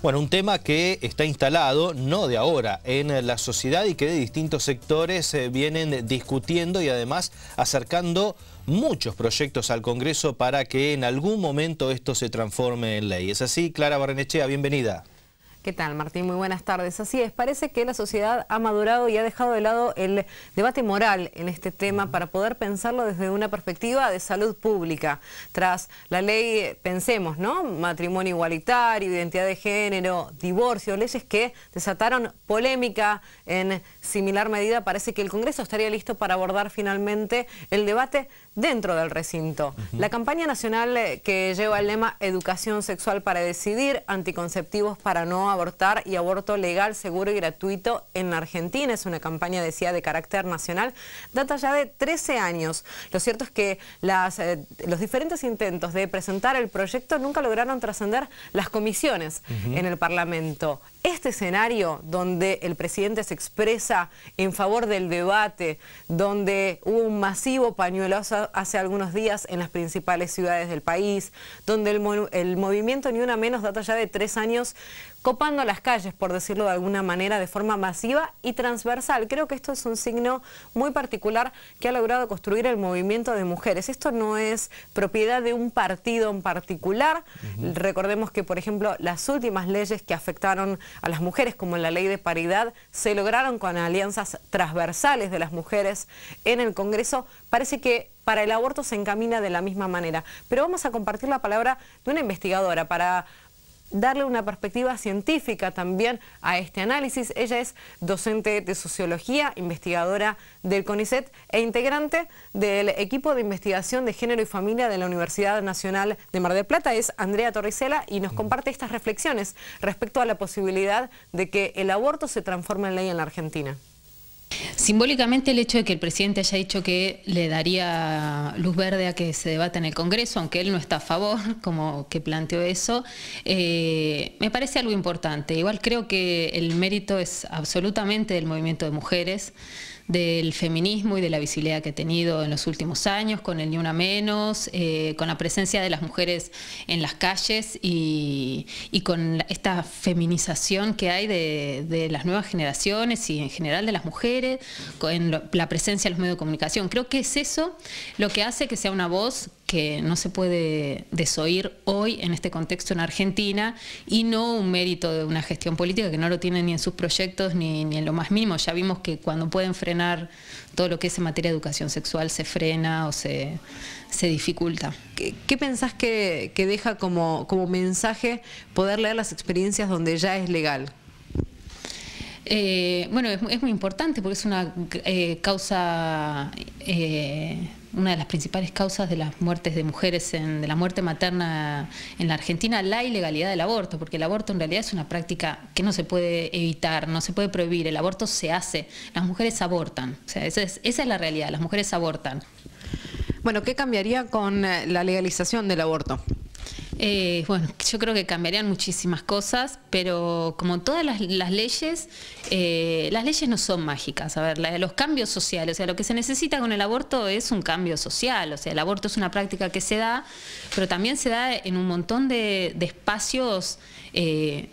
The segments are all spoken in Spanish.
Bueno, un tema que está instalado, no de ahora, en la sociedad y que de distintos sectores vienen discutiendo y además acercando muchos proyectos al Congreso para que en algún momento esto se transforme en ley. ¿Es así? Clara Barrenechea, bienvenida. ¿Qué tal, Martín? Muy buenas tardes. Así es, parece que la sociedad ha madurado y ha dejado de lado el debate moral en este tema para poder pensarlo desde una perspectiva de salud pública. Tras la ley, pensemos, ¿no? Matrimonio igualitario, identidad de género, divorcio, leyes que desataron polémica en similar medida, parece que el Congreso estaría listo para abordar finalmente el debate dentro del recinto. La campaña nacional que lleva el lema Educación Sexual para Decidir, Anticonceptivos para no abortar y aborto legal, seguro y gratuito en Argentina, es una campaña, decía, de carácter nacional, data ya de 13 años. Lo cierto es que los diferentes intentos de presentar el proyecto nunca lograron trascender las comisiones en el Parlamento. Este escenario donde el presidente se expresa en favor del debate, donde hubo un masivo pañuelazo hace algunos días en las principales ciudades del país, donde el movimiento Ni Una Menos data ya de 3 años copando las calles, por decirlo de alguna manera, de forma masiva y transversal. Creo que esto es un signo muy particular que ha logrado construir el movimiento de mujeres. Esto no es propiedad de un partido en particular. Recordemos que, por ejemplo, las últimas leyes que afectaron a las mujeres, como la ley de paridad, se lograron con alianzas transversales de las mujeres en el Congreso. Parece que para el aborto se encamina de la misma manera. Pero vamos a compartir la palabra de una investigadora para darle una perspectiva científica también a este análisis. Ella es docente de Sociología, investigadora del CONICET e integrante del equipo de investigación de género y familia de la Universidad Nacional de Mar del Plata. Es Andrea Torricela y nos comparte estas reflexiones respecto a la posibilidad de que el aborto se transforme en ley en la Argentina. Simbólicamente, el hecho de que el presidente haya dicho que le daría luz verde a que se debata en el Congreso, aunque él no está a favor, como que planteó eso, me parece algo importante. Igual creo que el mérito es absolutamente del movimiento de mujeres, del feminismo y de la visibilidad que ha tenido en los últimos años, con el Ni Una Menos, con la presencia de las mujeres en las calles y con esta feminización que hay de las nuevas generaciones y en general de las mujeres, con la presencia de los medios de comunicación. Creo que es eso lo que hace que sea una voz que no se puede desoír hoy en este contexto en Argentina y no un mérito de una gestión política que no lo tiene ni en sus proyectos ni en lo más mínimo. Ya vimos que cuando pueden frenar todo lo que es en materia de educación sexual se frena o se dificulta. ¿Qué pensás que deja como mensaje poder leer las experiencias donde ya es legal? Bueno, es muy importante porque es una causa, una de las principales causas de las muertes de mujeres, de la muerte materna en la Argentina, la ilegalidad del aborto, porque el aborto en realidad es una práctica que no se puede evitar, no se puede prohibir, el aborto se hace, las mujeres abortan, o sea, esa es la realidad, las mujeres abortan. Bueno, ¿qué cambiaría con la legalización del aborto? Bueno, yo creo que cambiarían muchísimas cosas, pero como todas las leyes no son mágicas. A ver, los cambios sociales, o sea, lo que se necesita con el aborto es un cambio social. O sea, el aborto es una práctica que se da, pero también se da en un montón de espacios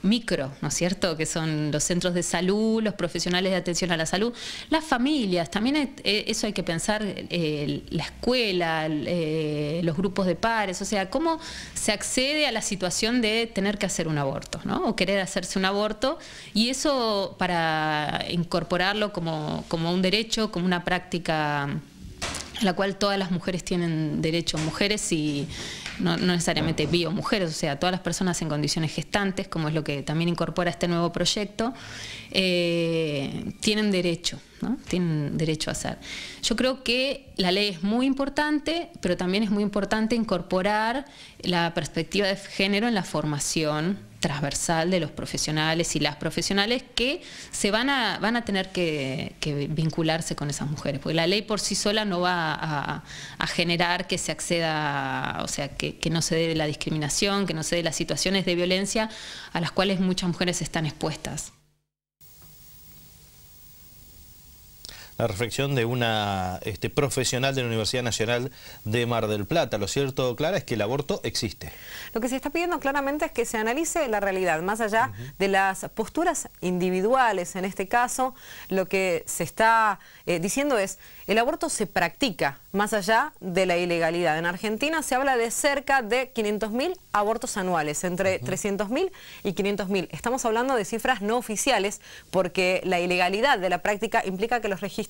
micro, ¿no es cierto? Que son los centros de salud, los profesionales de atención a la salud, las familias, también eso hay que pensar, la escuela, los grupos de pares, o sea, cómo se accede a la situación de tener que hacer un aborto, ¿no? O querer hacerse un aborto, y eso para incorporarlo como un derecho, como una práctica a la cual todas las mujeres tienen derecho, mujeres y no necesariamente biomujeres, o sea, todas las personas en condiciones gestantes, como es lo que también incorpora este nuevo proyecto, tienen derecho, ¿no? Tienen derecho a hacer. Yo creo que la ley es muy importante, pero también es muy importante incorporar la perspectiva de género en la formación transversal de los profesionales y las profesionales que se van a tener que vincularse con esas mujeres, porque la ley por sí sola no va a generar que se acceda, o sea, que no se dé la discriminación, que no se dé las situaciones de violencia a las cuales muchas mujeres están expuestas. La reflexión de una profesional de la Universidad Nacional de Mar del Plata. Lo cierto, Clara, es que el aborto existe. Lo que se está pidiendo claramente es que se analice la realidad, más allá de las posturas individuales. En este caso, lo que se está diciendo es, el aborto se practica más allá de la ilegalidad. En Argentina se habla de cerca de 500.000 abortos anuales, entre 300.000 y 500.000. Estamos hablando de cifras no oficiales, porque la ilegalidad de la práctica implica que los registros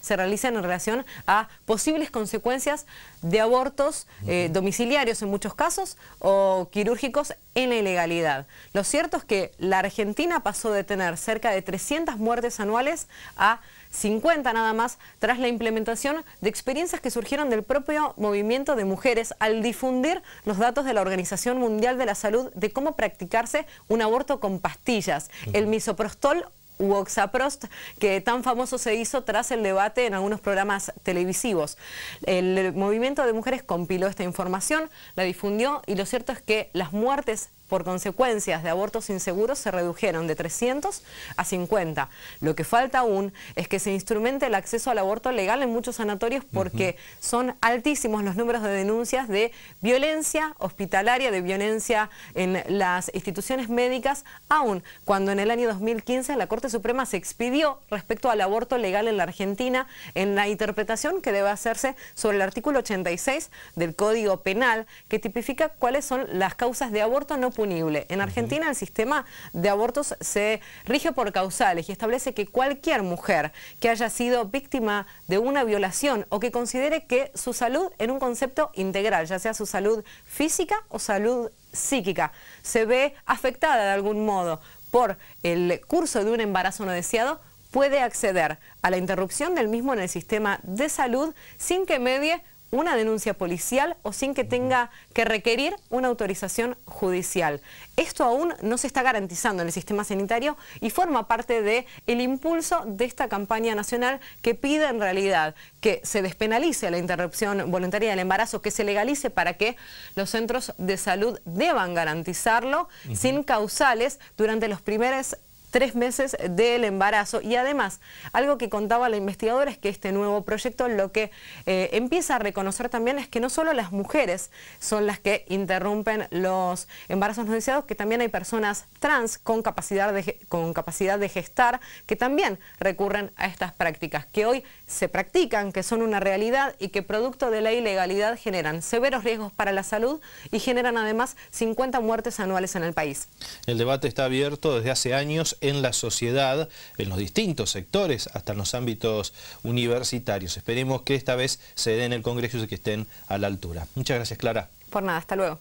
se realicen en relación a posibles consecuencias de abortos domiciliarios en muchos casos o quirúrgicos en la ilegalidad. Lo cierto es que la Argentina pasó de tener cerca de 300 muertes anuales a 50 nada más, tras la implementación de experiencias que surgieron del propio movimiento de mujeres al difundir los datos de la Organización Mundial de la Salud de cómo practicarse un aborto con pastillas. El misoprostol u oxaprost, que tan famoso se hizo tras el debate en algunos programas televisivos. El movimiento de mujeres compiló esta información, la difundió, y lo cierto es que las muertes por consecuencias de abortos inseguros se redujeron de 300 a 50. Lo que falta aún es que se instrumente el acceso al aborto legal en muchos sanatorios, porque son altísimos los números de denuncias de violencia hospitalaria, de violencia en las instituciones médicas, aún cuando en el año 2015 la Corte Suprema se expidió respecto al aborto legal en la Argentina en la interpretación que debe hacerse sobre el artículo 86 del Código Penal, que tipifica cuáles son las causas de aborto no punible. En Argentina el sistema de abortos se rige por causales y establece que cualquier mujer que haya sido víctima de una violación o que considere que su salud en un concepto integral, ya sea su salud física o salud psíquica, se ve afectada de algún modo por el curso de un embarazo no deseado, puede acceder a la interrupción del mismo en el sistema de salud sin que medie una denuncia policial o sin que tenga que requerir una autorización judicial. Esto aún no se está garantizando en el sistema sanitario y forma parte del impulso de esta campaña nacional que pide en realidad que se despenalice la interrupción voluntaria del embarazo, que se legalice para que los centros de salud deban garantizarlo sin causales durante los primeros 3 meses del embarazo. Y además, algo que contaba la investigadora es que este nuevo proyecto lo que empieza a reconocer también es que no solo las mujeres son las que interrumpen los embarazos no deseados, que también hay personas trans con capacidad de gestar que también recurren a estas prácticas, que hoy se practican, que son una realidad y que producto de la ilegalidad generan severos riesgos para la salud y generan además 50 muertes anuales en el país. El debate está abierto desde hace años en la sociedad, en los distintos sectores, hasta en los ámbitos universitarios. Esperemos que esta vez se dé en el Congreso y que estén a la altura. Muchas gracias, Clara. Por nada, hasta luego.